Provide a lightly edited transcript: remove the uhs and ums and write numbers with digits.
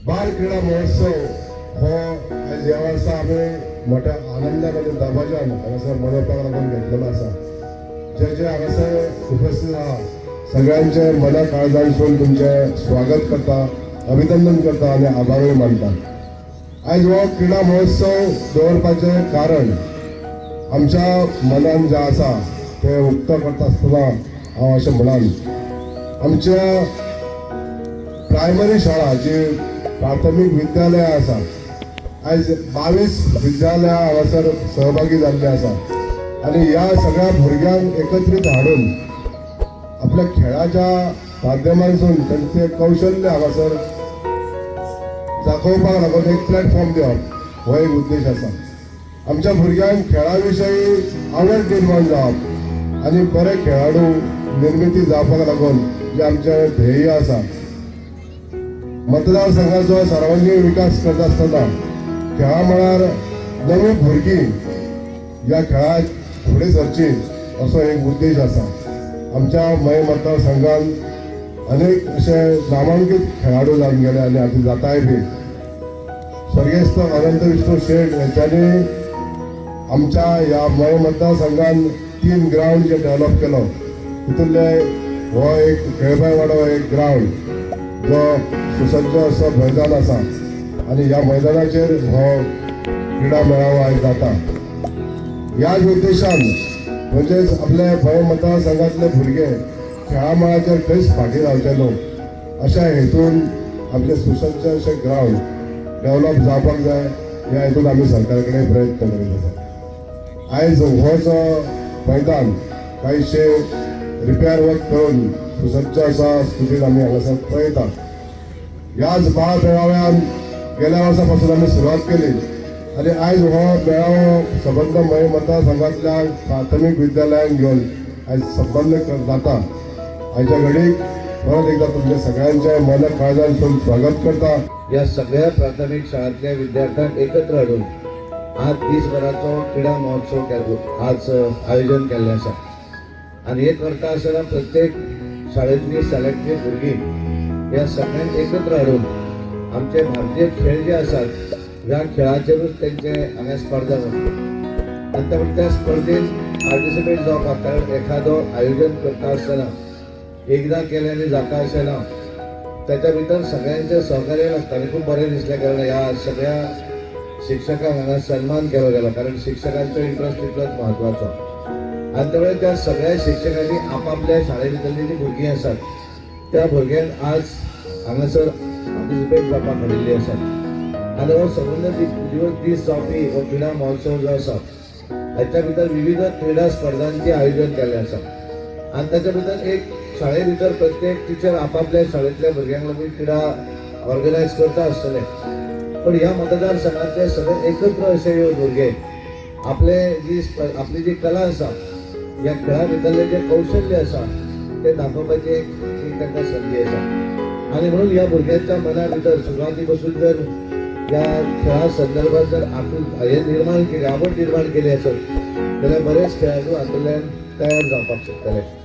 बाल क्रीडा महोत्सव हो आज ह्या वर्सा आम्ही मोठ्या आनंदान आणि दबाज्यान हांगासर मनोवपाक लागून घेतलेलो आसा. जे जे हांगासर उपस्थित आहा सगळ्यांचे मना काळजांसून तुमचे स्वागत करता, अभिनंदन करता आणि आभारय मानता. आज हो क्रीडा महोत्सव दवरपाचे कारण आमच्या मनान जे आसा ते उक्त करता आसतना हांव अशें म्हणान आमच्या प्रायमरी शाळा जी प्राथमिक विद्यालय आसा आज 22 विद्यालयां हांगासर सहभागी जाल्ले आसा आणि ह्या सगळ्या भुरग्यांक एकत्रित हाडून आपल्या खेळाच्या माध्यमांतून त्यांचे कौशल्य हांगासर दाखोवपाक लागून एक प्लॅटफॉर्म दिवप हो एक उद्देश आसा. आमच्या भुरग्यांक खेळा विशयी आवड निर्माण जावप आणि बरे खेळाडू निर्मिती जावपाक लागून जे आमचे ध्येय आसा. मतदारसंघाचो सर्वांगीण विकास करता आसतना खेळा म्हळ्यार नवी भुरगीं ह्या खेळात फुडें सरची असो एक उद्देश आसा. आमच्या मय मतदारसंघात अनेक असे नामांकीत खेळाडू जावन गेले आणि आता जाताय बी. स्वर्गेस्त अनंत विष्णू शेठ यांच्यानी आमच्या ह्या मय मतदारसंघात 3 ग्राउंड जे डेव्हलप केलो तितूंतले हो एक खेळपावाडो एक ग्राउंड जो सुसज्ज असो मैदान आसा आणि ह्या मैदानाचेर हो क्रीडा मेळावो आयज जाता. ह्याच उद्देशान म्हणजेच आपले मय मतदारसंघातले भुरगे खेळा मळाचेर खंयच फाटीं रावचे न्हू अशा हेतून आमचे सुसज्ज अशे ग्राउंड डेव्हलप जावपाक जाय ह्या हेतून आमी सरकारा कडेन प्रयत्न करीत आसा. आयज हो जो मैदान कांयशे रिपेअर वर्क करून सुसज्ज असा स्थितीत आमी हांगासर पळयता. ह्याच बाळ मेळाव्यान गेल्या वर्सा पासून आमी सुरवात केली आणि आयज हो मेळावो संबंध मय मतदारसंघातल्या प्राथमीक विद्यालयांक घेवन आयज संबंध जाता. आयच्या घडीक परत एकदा तुमच्या सगळ्यांचे मन काळजांसून स्वागत करता. या सगळ्या प्राथमिक शाळांतल्या विद्यार्थ्यांक एकत्र हाडून आज दिसभराचो क्रीडा महोत्सव आज आयोजन केल्लें आसा आणि हे करता आसतना प्रत्येक शाळेंतली सेलेक्टेड भुरगीं या सगळ्यांक एकत्र हाडून आमचे भारतीय खेळ जे आसात ह्या खेळाचेरूच तेंचे हांगा स्पर्धा जाता आणि त्या स्पर्धेत पार्टिसिपेट जावपाक कारण एखादो आयोजन करता आसतना एकदां केलें आनी जाता अशें ना. त्याच्या भितर सगळ्यांचे सहकार्य लागता आणि खूप बरें दिसलें कारण ह्या सगळ्या शिक्षकांक हांगा सन्मान केलो गेलो कारण शिक्षकांचो इंट्रस्ट तितलोच म्हत्वाचो आणि त्यामुळे त्या सगळ्या शिक्षकांनी आपापल्या शाळे भितरली जी भुरगीं आसात त्या भुरग्यांक आज हांगासर पार्टिसिपेट जावपाक हाडिल्लीं आसात आणि हो संबंद दीस जावपी हो क्रीडा महोत्सव जो आसा हाच्या भितर विविध क्रीडा स्पर्धांचें आयोजन केल्लें आसा आणि त्याच्या भितर एक शाळे भितर प्रत्येक टिचर आपापल्या शाळेंतल्या भुरग्यांक लागून क्रीडा ऑर्गनायज करता आसतले पण ह्या मतदारसंघातले सगळे एकत्र असे ह्यो भुरगे आपली जी कला आसा ह्या खेळा भितरले जे कौशल्य आसा ते दाखोवपाची एक तांकां संदी आसा आणि म्हणून ह्या भुरग्यांच्या मना भितर सुरवाती पासून जर ह्या खेळा संदर्भात जर हे निर्माण केली आवड निर्माण केली आसत जाल्यार बरेच खेळाडू हातूंतल्यान तयार जावपाक शकतले.